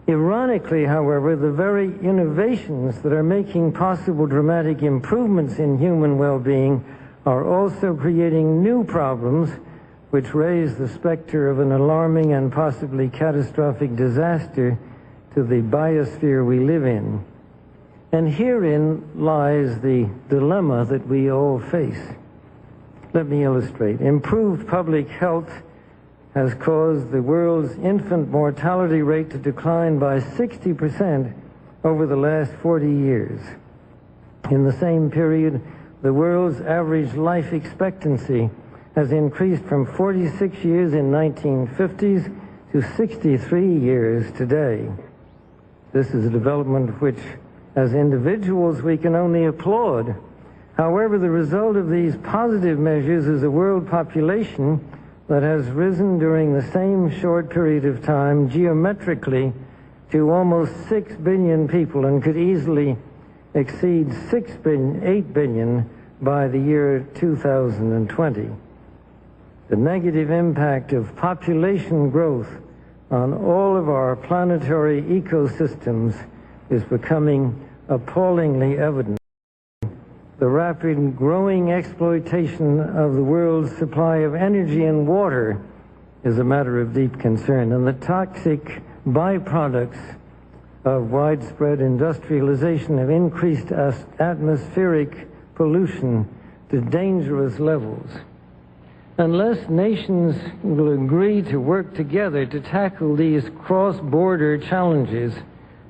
Ironically, however, the very innovations that are making possible dramatic improvements in human well-being are also creating new problems which raise the specter of an alarming and possibly catastrophic disaster to the biosphere we live in. And herein lies the dilemma that we all face. Let me illustrate. Improved public health has caused the world's infant mortality rate to decline by 60% over the last 40 years. In the same period, the world's average life expectancy has increased from 46 years in 1950s to 63 years today. This is a development which, as individuals, we can only applaud. However, the result of these positive measures is a world population that has risen during the same short period of time geometrically to almost 6 billion people and could easily exceed 8 billion by the year 2020. The negative impact of population growth on all of our planetary ecosystems is becoming appallingly evident. The rapid growing exploitation of the world's supply of energy and water is a matter of deep concern, and the toxic byproducts of widespread industrialization have increased atmospheric pollution to dangerous levels. Unless nations will agree to work together to tackle these cross-border challenges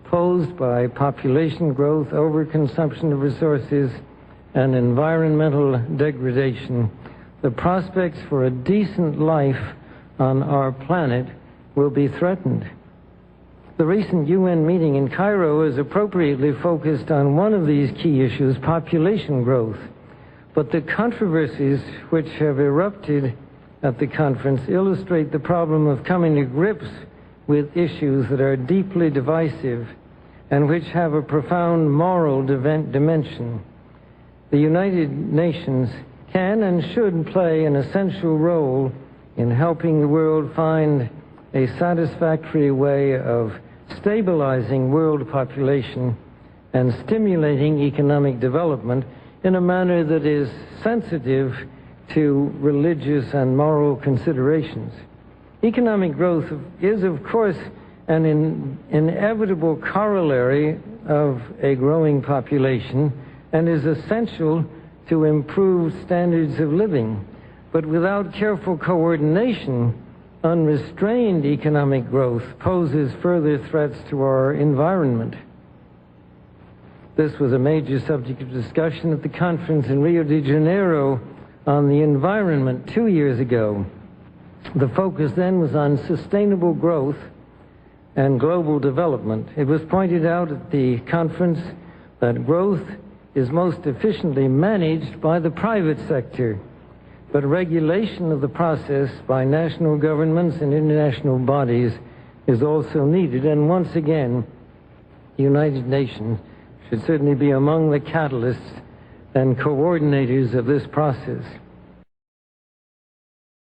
posed by population growth, overconsumption of resources, and environmental degradation, the prospects for a decent life on our planet will be threatened. The recent UN meeting in Cairo is appropriately focused on one of these key issues, population growth. But the controversies which have erupted at the conference illustrate the problem of coming to grips with issues that are deeply divisive and which have a profound moral dimension. The United Nations can and should play an essential role in helping the world find a satisfactory way of stabilizing world population and stimulating economic development in a manner that is sensitive to religious and moral considerations. Economic growth is, of course, an inevitable corollary of a growing population and is essential to improved standards of living. But without careful coordination, unrestrained economic growth poses further threats to our environment. This was a major subject of discussion at the conference in Rio de Janeiro on the environment 2 years ago. The focus then was on sustainable growth and global development. It was pointed out at the conference that growth is most efficiently managed by the private sector, but regulation of the process by national governments and international bodies is also needed, and once again, the United Nations should certainly be among the catalysts and coordinators of this process.